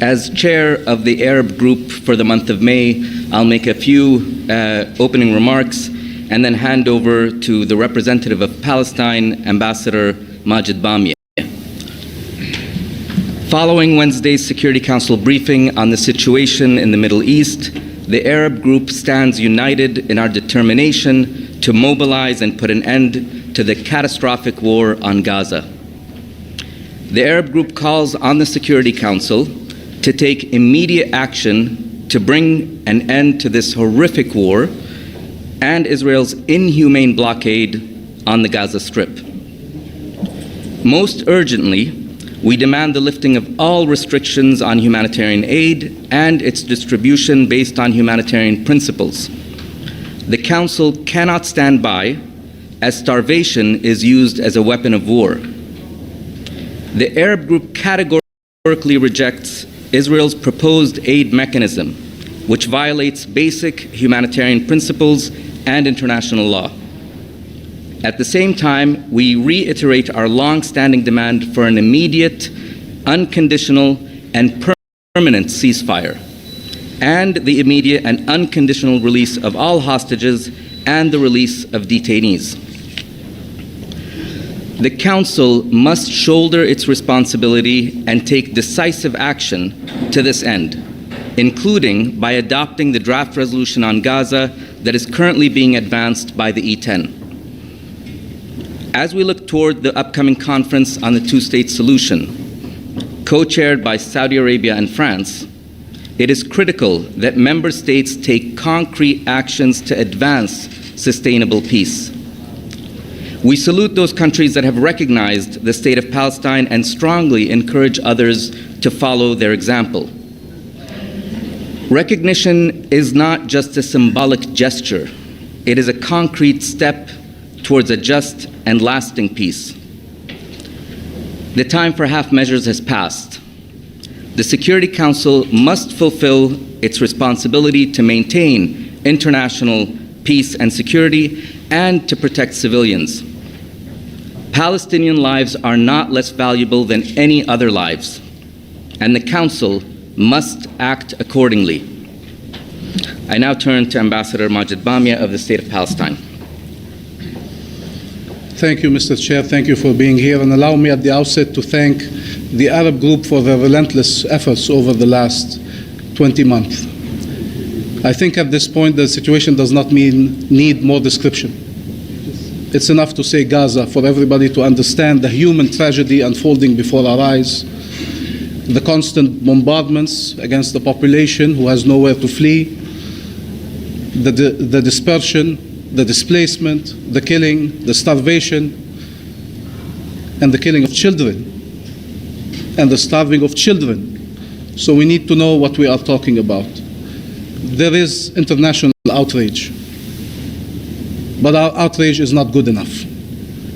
As chair of the Arab group for the month of May, I'll make a few opening remarks and then hand over to the representative of Palestine, Ambassador Majed Bamya. Following Wednesday's Security Council briefing on the situation in the Middle East, the Arab group stands united in our determination to mobilize and put an end to the catastrophic war on Gaza. The Arab group calls on the Security Council to take immediate action to bring an end to this horrific war and Israel's inhumane blockade on the Gaza Strip. Most urgently, we demand the lifting of all restrictions on humanitarian aid and its distribution based on humanitarian principles. The Council cannot stand by as starvation is used as a weapon of war. The Arab group categorically rejects Israel's proposed aid mechanism, which violates basic humanitarian principles and international law. At the same time, we reiterate our long-standing demand for an immediate, unconditional, and permanent ceasefire, and the immediate and unconditional release of all hostages and the release of detainees. The Council must shoulder its responsibility and take decisive action to this end, including by adopting the draft resolution on Gaza that is currently being advanced by the E10. As we look toward the upcoming conference on the two-state solution, co-chaired by Saudi Arabia and France, it is critical that member states take concrete actions to advance sustainable peace. We salute those countries that have recognized the state of Palestine and strongly encourage others to follow their example. Recognition is not just a symbolic gesture. It is a concrete step towards a just and lasting peace. The time for half measures has passed. The Security Council must fulfill its responsibility to maintain international peace and security and to protect civilians. Palestinian lives are not less valuable than any other lives, and the Council must act accordingly. I now turn to Ambassador Majed Bamya of the State of Palestine. Thank you, Mr. Chair. Thank you for being here. And allow me at the outset to thank the Arab group for their relentless efforts over the last 20 months. I think at this point the situation does not need more description. It's enough to say Gaza for everybody to understand the human tragedy unfolding before our eyes, the constant bombardments against the population who has nowhere to flee, the dispersion, the displacement, the killing, the starvation, and the killing of children, and the starving of children. So we need to know what we are talking about. There is international outrage, but our outrage is not good enough.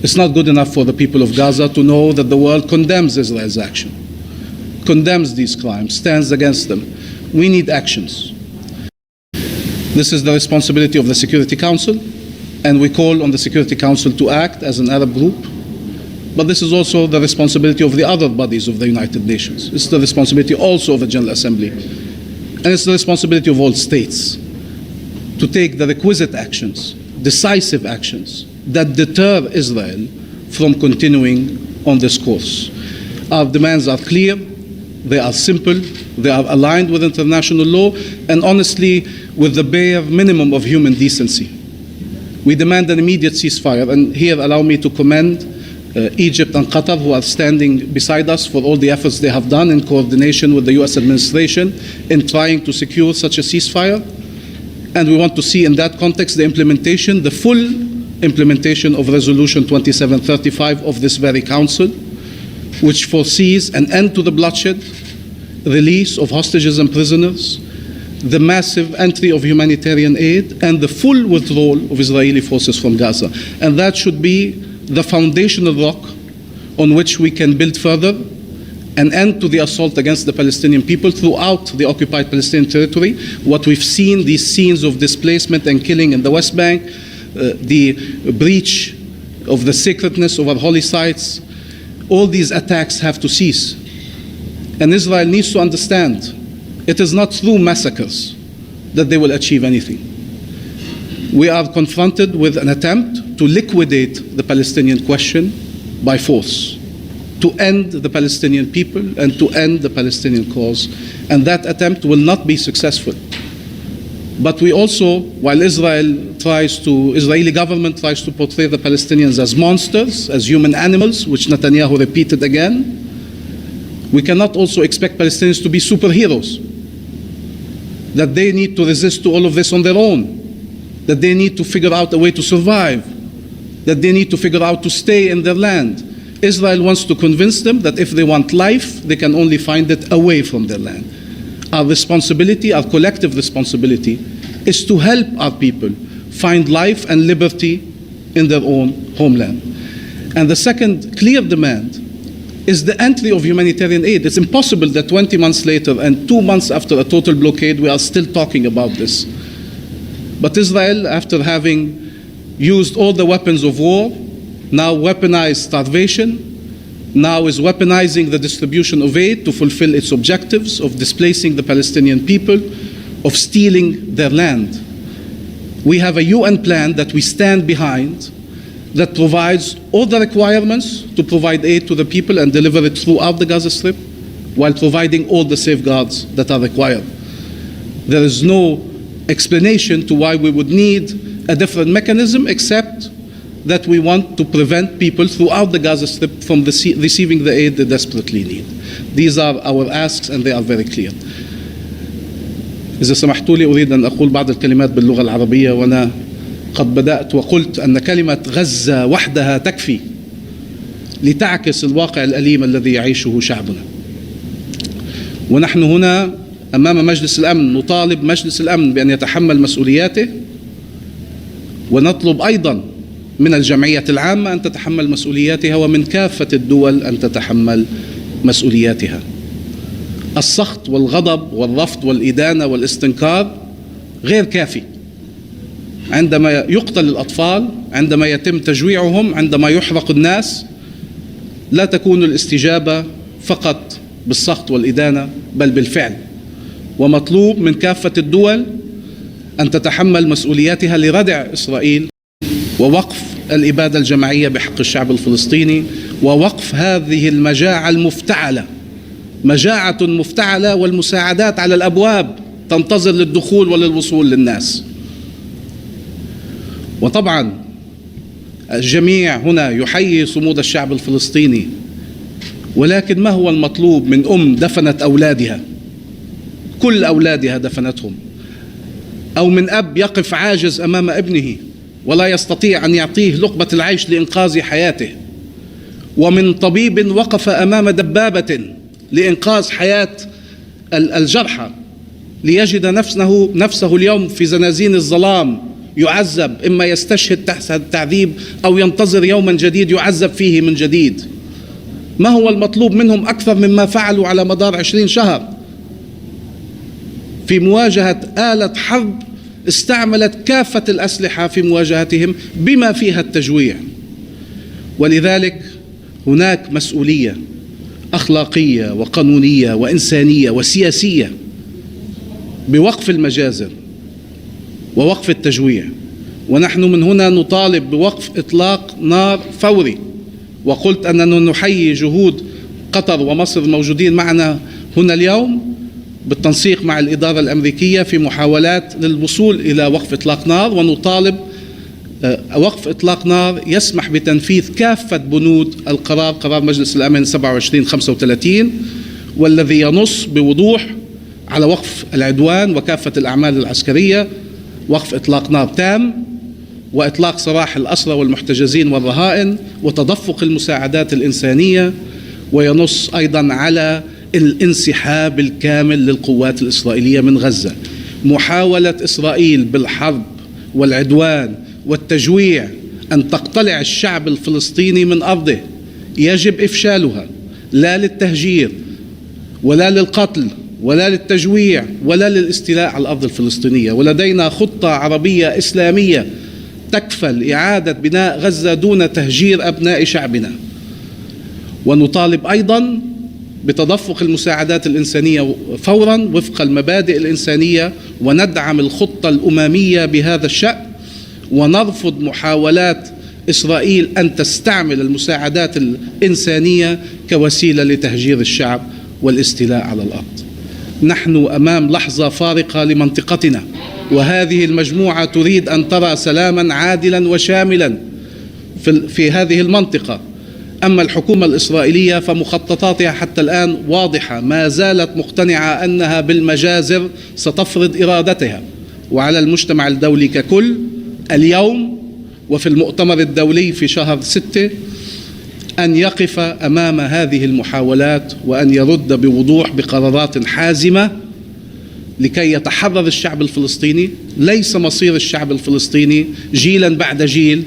It's not good enough for the people of Gaza to know that the world condemns Israel's action, condemns these crimes, stands against them. We need actions. This is the responsibility of the Security Council, and we call on the Security Council to act as an Arab group. But this is also the responsibility of the other bodies of the United Nations. It's the responsibility also of the General Assembly. And it's the responsibility of all states to take the requisite actions, decisive actions, that deter Israel from continuing on this course. Our demands are clear, they are simple, they are aligned with international law, and honestly, with the bare minimum of human decency. We demand an immediate ceasefire, and here allow me to commend Egypt and Qatar, who are standing beside us for all the efforts they have done in coordination with the US administration in trying to secure such a ceasefire. And we want to see in that context the implementation, the full implementation of Resolution 2735 of this very Council, which foresees an end to the bloodshed, release of hostages and prisoners, the massive entry of humanitarian aid, and the full withdrawal of Israeli forces from Gaza. And that should be the foundational rock on which we can build further an end to the assault against the Palestinian people throughout the occupied Palestinian territory. What we've seen, these scenes of displacement and killing in the West Bank, the breach of the sacredness of our holy sites, all these attacks have to cease. And Israel needs to understand it is not through massacres that they will achieve anything. We are confronted with an attempt to liquidate the Palestinian question by force, to end the Palestinian people and to end the Palestinian cause. And that attempt will not be successful. But we also, while Israeli government tries to portray the Palestinians as monsters, as human animals, which Netanyahu repeated again, we cannot also expect Palestinians to be superheroes, that they need to resist to all of this on their own, that they need to figure out a way to survive, that they need to figure out to stay in their land. Israel wants to convince them that if they want life, they can only find it away from their land. Our responsibility, our collective responsibility, is to help our people find life and liberty in their own homeland. And the second clear demand is the entry of humanitarian aid. It's impossible that 20 months later and 2 months after a total blockade, we are still talking about this. But Israel, after having used all the weapons of war, now weaponized starvation, now is weaponizing the distribution of aid to fulfill its objectives of displacing the Palestinian people, of stealing their land. We have a UN plan that we stand behind that provides all the requirements to provide aid to the people and deliver it throughout the Gaza Strip while providing all the safeguards that are required. There is no explanation to why we would need a different mechanism except that we want to prevent people throughout the Gaza Strip from receiving the aid they desperately need. These are our asks and they are very clear. إذا سمحتوا لي أريد أن أقول بعض الكلمات باللغة العربية، وأنا قد بدأت وقلت أن كلمة غزة وحدها تكفي لتعكس الواقع الأليم الذي يعيشه شعبنا. ونحن هنا أمام مجلس الأمن نطالب مجلس الأمن بأن يتحمل مسؤولياته، ونطلب أيضا من الجمعية العامة أن تتحمل مسؤولياتها، ومن كافة الدول أن تتحمل مسؤولياتها. السخط والغضب والرفض والإدانة والاستنكار غير كافي. عندما يقتل الأطفال، عندما يتم تجويعهم، عندما يحرق الناس، لا تكون الاستجابة فقط بالسخط والإدانة بل بالفعل. ومطلوب من كافة الدول أن تتحمل مسؤولياتها لردع إسرائيل ووقف الإبادة الجماعية بحق الشعب الفلسطيني، ووقف هذه المجاعة المفتعلة، مجاعة مفتعلة، والمساعدات على الأبواب تنتظر للدخول وللوصول للناس. وطبعا الجميع هنا يحيي صمود الشعب الفلسطيني، ولكن ما هو المطلوب من دفنت أولادها، كل أولادها دفنتهم، أو من أب يقف عاجز أمام ابنه ولا يستطيع أن يعطيه لقمة العيش لإنقاذ حياته، ومن طبيب وقف أمام دبابة لإنقاذ حياة الجرحى ليجد نفسه اليوم في زنازين الظلام يعذب، إما يستشهد تحت التعذيب أو ينتظر يوما جديد يعذب فيه من جديد. ما هو المطلوب منهم أكثر مما فعلوا على مدار 20 شهر في مواجهة آلة حرب استعملت كافة الأسلحة في مواجهتهم بما فيها التجويع؟ ولذلك هناك مسؤولية أخلاقية وقانونية وإنسانية وسياسية بوقف المجازر ووقف التجويع. ونحن من هنا نطالب بوقف إطلاق نار فوري. وقلت أننا نحيي جهود قطر ومصر الموجودين معنا هنا اليوم بالتنسيق مع الإدارة الأمريكية في محاولات للوصول إلى وقف إطلاق نار، ونطالب وقف إطلاق نار يسمح بتنفيذ كافة بنود قرار مجلس الأمن 2735، والذي ينص بوضوح على وقف العدوان وكافة الأعمال العسكرية، وقف إطلاق نار تام، وإطلاق سراح الأسرى والمحتجزين والرهائن، وتدفق المساعدات الإنسانية، وينص أيضا على الانسحاب الكامل للقوات الإسرائيلية من غزة. محاولة إسرائيل بالحرب والعدوان والتجويع أن تقتلع الشعب الفلسطيني من أرضه يجب إفشالها، لا للتهجير ولا للقتل ولا للتجويع ولا للاستيلاء على الأرض الفلسطينية. ولدينا خطة عربية إسلامية تكفل إعادة بناء غزة دون تهجير أبناء شعبنا. ونطالب أيضا بتدفق المساعدات الإنسانية فورا وفق المبادئ الإنسانية، وندعم الخطة الأممية بهذا الشأن، ونرفض محاولات إسرائيل أن تستعمل المساعدات الإنسانية كوسيلة لتهجير الشعب والاستيلاء على الأرض. نحن أمام لحظة فارقة لمنطقتنا، وهذه المجموعة تريد أن ترى سلاما عادلا وشاملا في هذه المنطقة. أما الحكومة الإسرائيلية فمخططاتها حتى الآن واضحة، ما زالت مقتنعة أنها بالمجازر ستفرض إرادتها، وعلى المجتمع الدولي ككل اليوم وفي المؤتمر الدولي في شهر 6 أن يقف أمام هذه المحاولات وأن يرد بوضوح بقرارات حازمة لكي يتحرر الشعب الفلسطيني. ليس مصير الشعب الفلسطيني جيلا بعد جيل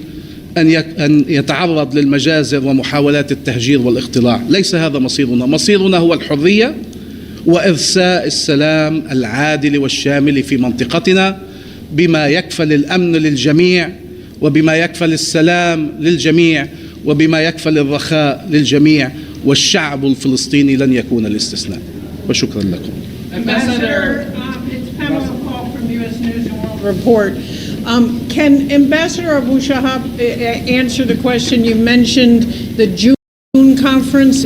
أن يتعرض للمجازر ومحاولات التهجير والاقتلاع. ليس هذا مصيرنا. مصيرنا هو الحرية وإرساء السلام العادل والشامل في منطقتنا، بما يكفل الأمن للجميع، وبما يكفل السلام للجميع، وبما يكفل الرخاء للجميع، والشعب الفلسطيني لن يكون الاستثناء. وشكرا لكم. Ambassador, it's Pamela Paul from U.S. News and World Report. Can Ambassador Abushahab answer the question? You mentioned the June conference.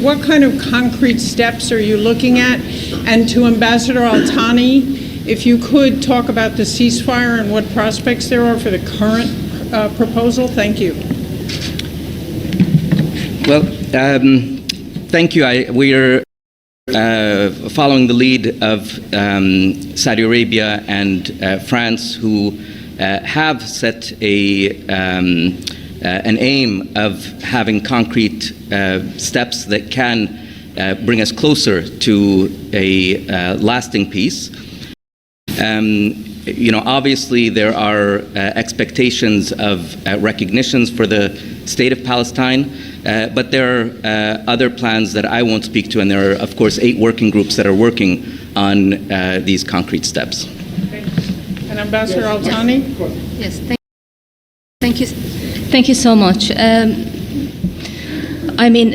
What kind of concrete steps are you looking at? And to Ambassador Al-Thani, if you could talk about the ceasefire and what prospects there are for the current proposal. Thank you. Well, thank you. We are following the lead of Saudi Arabia and France, who have set an aim of having concrete steps that can bring us closer to a lasting peace. Obviously there are expectations of recognitions for the state of Palestine, but there are other plans that I won't speak to, and there are, of course, 8 working groups that are working on these concrete steps. Okay. And Ambassador Al-Thani? Yes, thank you. Thank you so much.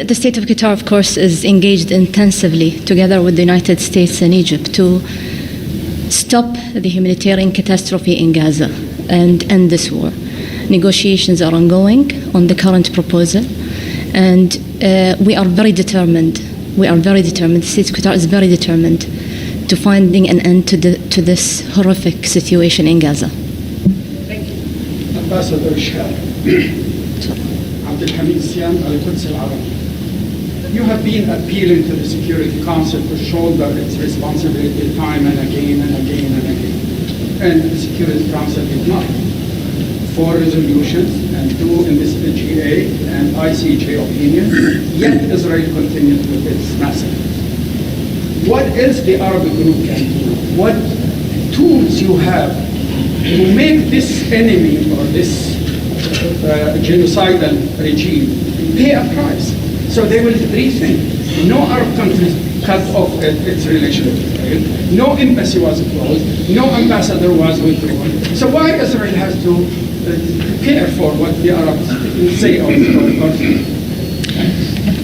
The state of Qatar, of course, is engaged intensively together with the United States and Egypt to stop the humanitarian catastrophe in Gaza and end this war. Negotiations are ongoing on the current proposal, and we are very determined. The state of Qatar is very determined to finding an end to this horrific situation in Gaza. Thank you. Ambassador Shah, Abdelhamid Siam, Al-Quds Al-Arabi. You have been appealing to the Security Council to shoulder its responsibility time and again and again and again. And the Security Council did not. 4 resolutions and 2 in this GA and ICJ opinion, yet Israel continues with its massacres. What else the Arab group can do? What tools you have to make this enemy or this genocidal regime pay a price? So they will rethink. No Arab countries cut off its relation with Israel. No embassy was closed. No ambassador was withdrawn. So why Israel has to care for what the Arabs say or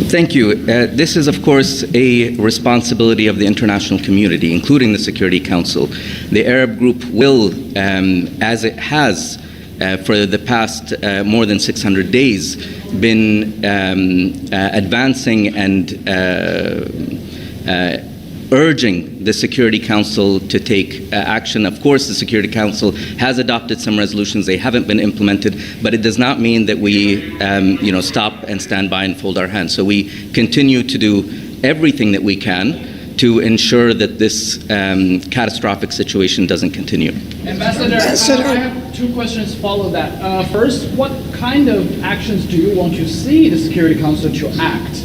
Thank you. This is, of course, a responsibility of the international community, including the Security Council. The Arab group will, as it has for the past more than 600 days, been advancing and urging the Security Council to take action. Of course, the Security Council has adopted some resolutions. They haven't been implemented, but it does not mean that we stop and stand by and fold our hands. So we continue to do everything that we can to ensure that this catastrophic situation doesn't continue. Ambassador, I have 2 questions to follow that. First, what kind of actions do you want to see the Security Council to act?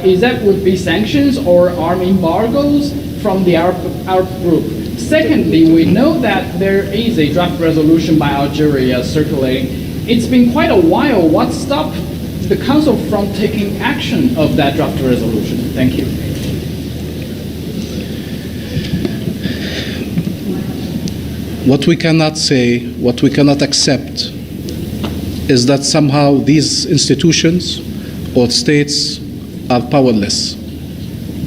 Is that would be sanctions or arm embargoes from the Arab group? Secondly, we know that there is a draft resolution by Algeria circulating. It's been quite a while. What stopped the Council from taking action of that draft resolution? Thank you. What we cannot say, what we cannot accept, is that somehow these institutions or states are powerless.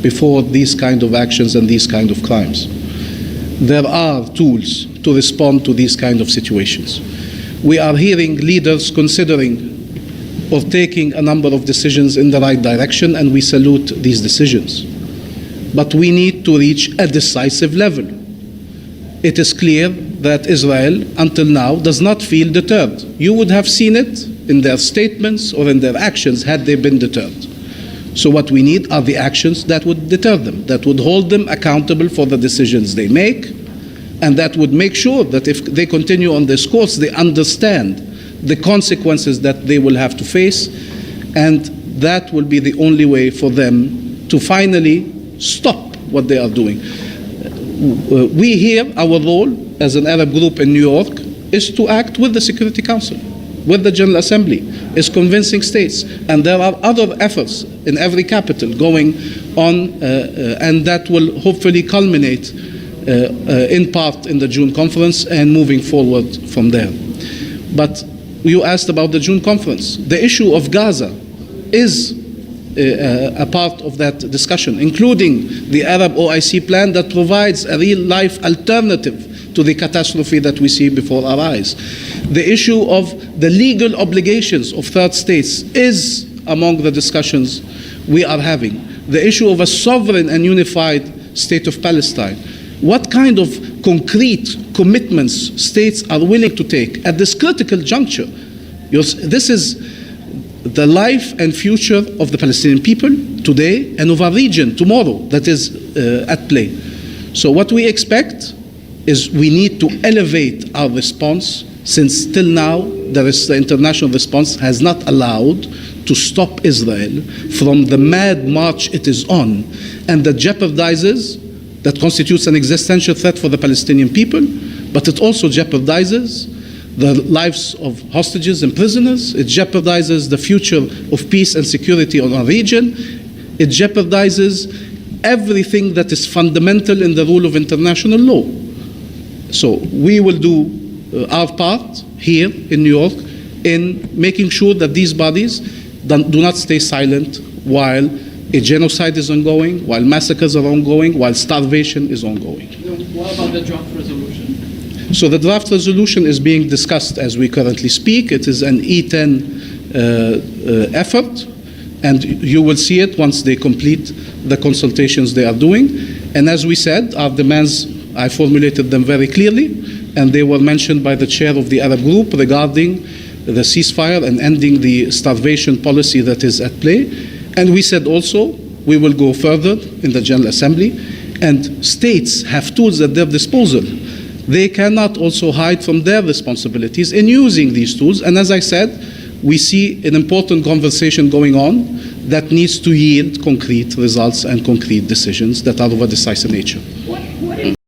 before these kind of actions and these kind of crimes. There are tools to respond to these kind of situations. We are hearing leaders considering or taking a number of decisions in the right direction, and we salute these decisions. But we need to reach a decisive level. It is clear that Israel, until now, does not feel deterred. You would have seen it in their statements or in their actions had they been deterred. So what we need are the actions that would deter them, that would hold them accountable for the decisions they make, and that would make sure that if they continue on this course, they understand the consequences that they will have to face, and that will be the only way for them to finally stop what they are doing. We here, our role as an Arab group in New York is to act with the Security Council, with the General Assembly, is convincing states. And there are other efforts in every capital going on, and that will hopefully culminate in part in the June conference and moving forward from there. But you asked about the June conference. The issue of Gaza is a part of that discussion, including the Arab OIC plan that provides a real-life alternative to the catastrophe that we see before our eyes. The issue of the legal obligations of third states is among the discussions we are having. The issue of a sovereign and unified state of Palestine. What kind of concrete commitments states are willing to take at this critical juncture? This is the life and future of the Palestinian people today and of our region tomorrow that is at play. So what we expect is we need to elevate our response, since till now the international response has not allowed to stop Israel from the mad march it is on, and that jeopardizes, that constitutes an existential threat for the Palestinian people, but it also jeopardizes the lives of hostages and prisoners. It jeopardizes the future of peace and security on our region. It jeopardizes everything that is fundamental in the rule of international law. So we will do our part here in New York in making sure that these bodies do not stay silent while a genocide is ongoing, while massacres are ongoing, while starvation is ongoing. What about the draft resolution? So the draft resolution is being discussed as we currently speak. It is an E10 effort, and you will see it once they complete the consultations they are doing. And as we said, our demands, I formulated them very clearly, and they were mentioned by the chair of the Arab group regarding the ceasefire and ending the starvation policy that is at play. And we said also we will go further in the General Assembly, and states have tools at their disposal. They cannot also hide from their responsibilities in using these tools. And as I said, we see an important conversation going on that needs to yield concrete results and concrete decisions that are of a decisive nature. What